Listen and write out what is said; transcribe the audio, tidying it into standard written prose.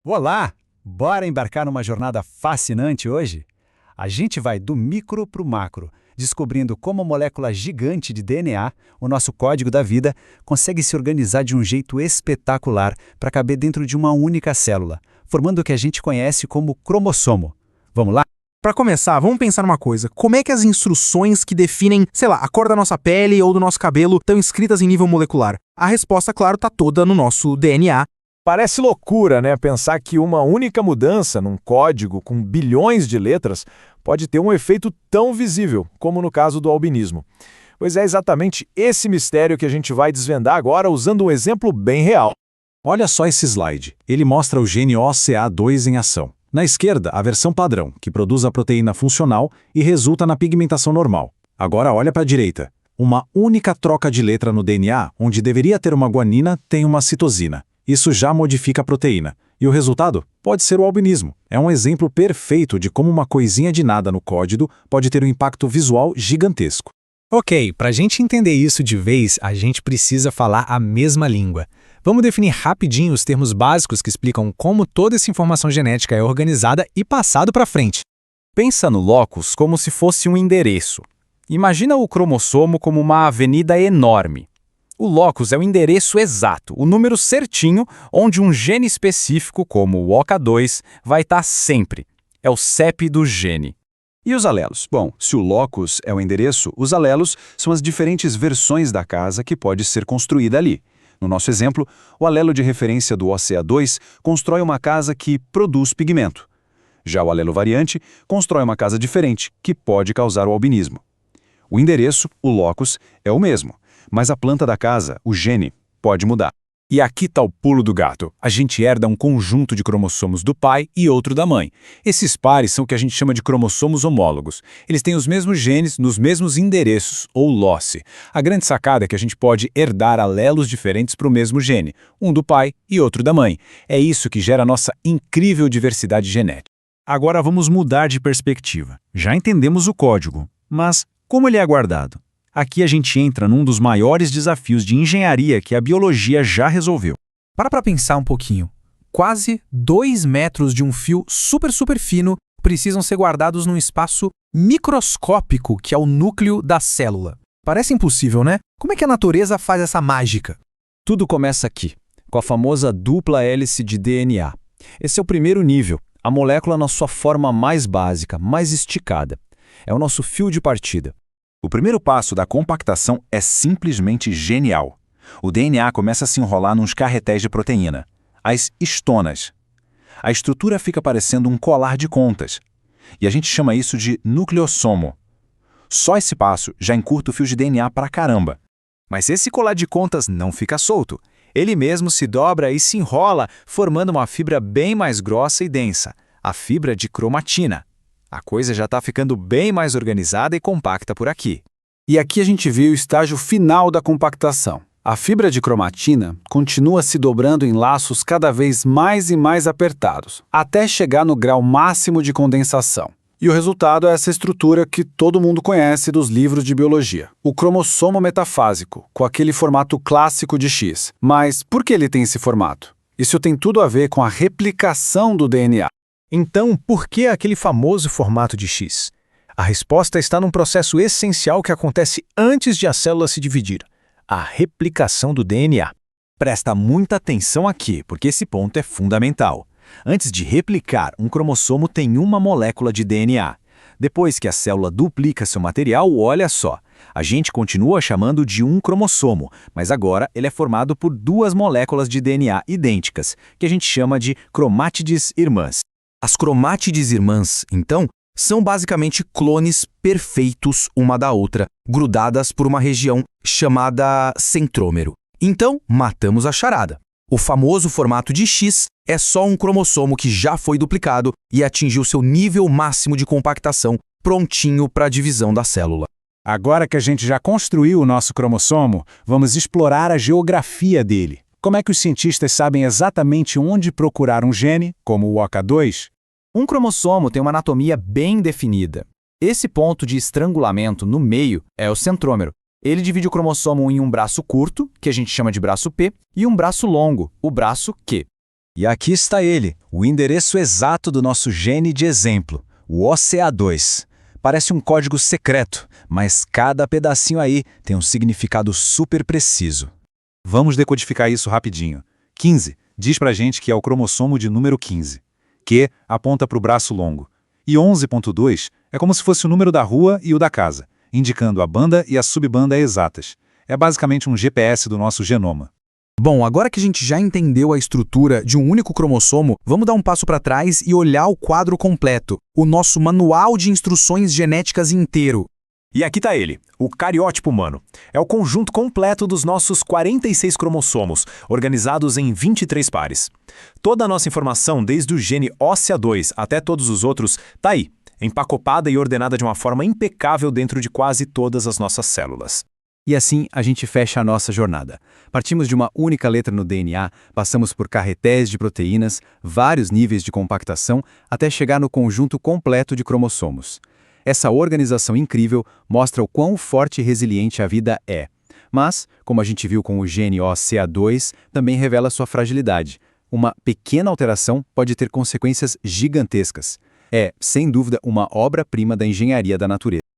Olá! Bora embarcar numa jornada fascinante hoje? A gente vai do micro para o macro, descobrindo como a molécula gigante de DNA, o nosso código da vida, consegue se organizar de um jeito espetacular para caber dentro de uma única célula, formando o que a gente conhece como cromossomo. Vamos lá? Para começar, vamos pensar numa coisa. Como é que as instruções que definem, sei lá, a cor da nossa pele ou do nosso cabelo estão escritas em nível molecular? A resposta, claro, está toda no nosso DNA. Parece loucura, né? Pensar que uma única mudança num código com bilhões de letras pode ter um efeito tão visível, como no caso do albinismo. Pois é exatamente esse mistério que a gente vai desvendar agora usando um exemplo bem real. Olha só esse slide. Ele mostra o gene OCA2 em ação. Na esquerda, a versão padrão, que produz a proteína funcional e resulta na pigmentação normal. Agora olha para a direita. Uma única troca de letra no DNA, onde deveria ter uma guanina, tem uma citosina. Isso já modifica a proteína. E o resultado? Pode ser o albinismo. É um exemplo perfeito de como uma coisinha de nada no código pode ter um impacto visual gigantesco. Ok, para a gente entender isso de vez, a gente precisa falar a mesma língua. Vamos definir rapidinho os termos básicos que explicam como toda essa informação genética é organizada e passado para frente. Pensa no locus como se fosse um endereço. Imagina o cromossomo como uma avenida enorme. O locus é o endereço exato, o número certinho, onde um gene específico, como o OCA2, vai estar sempre. É o CEP do gene. E os alelos? Bom, se o locus é o endereço, os alelos são as diferentes versões da casa que pode ser construída ali. No nosso exemplo, o alelo de referência do OCA2 constrói uma casa que produz pigmento. Já o alelo variante constrói uma casa diferente, que pode causar o albinismo. O endereço, o locus, é o mesmo, mas a planta da casa, o gene, pode mudar. E aqui está o pulo do gato. A gente herda um conjunto de cromossomos do pai e outro da mãe. Esses pares são o que a gente chama de cromossomos homólogos. Eles têm os mesmos genes nos mesmos endereços, ou loci. A grande sacada é que a gente pode herdar alelos diferentes para o mesmo gene, um do pai e outro da mãe. É isso que gera a nossa incrível diversidade genética. Agora vamos mudar de perspectiva. Já entendemos o código, mas como ele é guardado? Aqui a gente entra num dos maiores desafios de engenharia que a biologia já resolveu. Para pensar um pouquinho. Quase 2 metros de um fio super fino precisam ser guardados num espaço microscópico, que é o núcleo da célula. Parece impossível, né? Como é que a natureza faz essa mágica? Tudo começa aqui, com a famosa dupla hélice de DNA. Esse é o primeiro nível, a molécula na sua forma mais básica, mais esticada. É o nosso fio de partida. O primeiro passo da compactação é simplesmente genial. O DNA começa a se enrolar nos carretéis de proteína, as histonas. A estrutura fica parecendo um colar de contas. E a gente chama isso de nucleossomo. Só esse passo já encurta o fio de DNA pra caramba. Mas esse colar de contas não fica solto. Ele mesmo se dobra e se enrola, formando uma fibra bem mais grossa e densa, a fibra de cromatina. A coisa já está ficando bem mais organizada e compacta por aqui. E aqui a gente vê o estágio final da compactação. A fibra de cromatina continua se dobrando em laços cada vez mais e mais apertados, até chegar no grau máximo de condensação. E o resultado é essa estrutura que todo mundo conhece dos livros de biologia. O cromossomo metafásico, com aquele formato clássico de X. Mas por que ele tem esse formato? Isso tem tudo a ver com a replicação do DNA. Então, por que aquele famoso formato de X? A resposta está num processo essencial que acontece antes de a célula se dividir, a replicação do DNA. Presta muita atenção aqui, porque esse ponto é fundamental. Antes de replicar, um cromossomo tem uma molécula de DNA. Depois que a célula duplica seu material, olha só, a gente continua chamando de um cromossomo, mas agora ele é formado por 2 moléculas de DNA idênticas, que a gente chama de cromátides irmãs. As cromátides irmãs, então, são basicamente clones perfeitos uma da outra, grudadas por uma região chamada centrômero. Então, matamos a charada. O famoso formato de X é só um cromossomo que já foi duplicado e atingiu seu nível máximo de compactação, prontinho para a divisão da célula. Agora que a gente já construiu o nosso cromossomo, vamos explorar a geografia dele. Como é que os cientistas sabem exatamente onde procurar um gene, como o OCA2? Um cromossomo tem uma anatomia bem definida. Esse ponto de estrangulamento no meio é o centrômero. Ele divide o cromossomo em um braço curto, que a gente chama de braço P, e um braço longo, o braço Q. E aqui está ele, o endereço exato do nosso gene de exemplo, o OCA2. Parece um código secreto, mas cada pedacinho aí tem um significado super preciso. Vamos decodificar isso rapidinho. 15 diz pra gente que é o cromossomo de número 15. Q aponta para o braço longo. E 11.2 é como se fosse o número da rua e o da casa, indicando a banda e a subbanda exatas. É basicamente um GPS do nosso genoma. Bom, agora que a gente já entendeu a estrutura de um único cromossomo, vamos dar um passo para trás e olhar o quadro completo, o nosso manual de instruções genéticas inteiro. E aqui está ele, o cariótipo humano. É o conjunto completo dos nossos 46 cromossomos, organizados em 23 pares. Toda a nossa informação, desde o gene OCA2 até todos os outros, está aí, empacotada e ordenada de uma forma impecável dentro de quase todas as nossas células. E assim a gente fecha a nossa jornada. Partimos de uma única letra no DNA, passamos por carretéis de proteínas, vários níveis de compactação, até chegar no conjunto completo de cromossomos. Essa organização incrível mostra o quão forte e resiliente a vida é. Mas, como a gente viu com o gene OCA2, também revela sua fragilidade. Uma pequena alteração pode ter consequências gigantescas. É, sem dúvida, uma obra-prima da engenharia da natureza.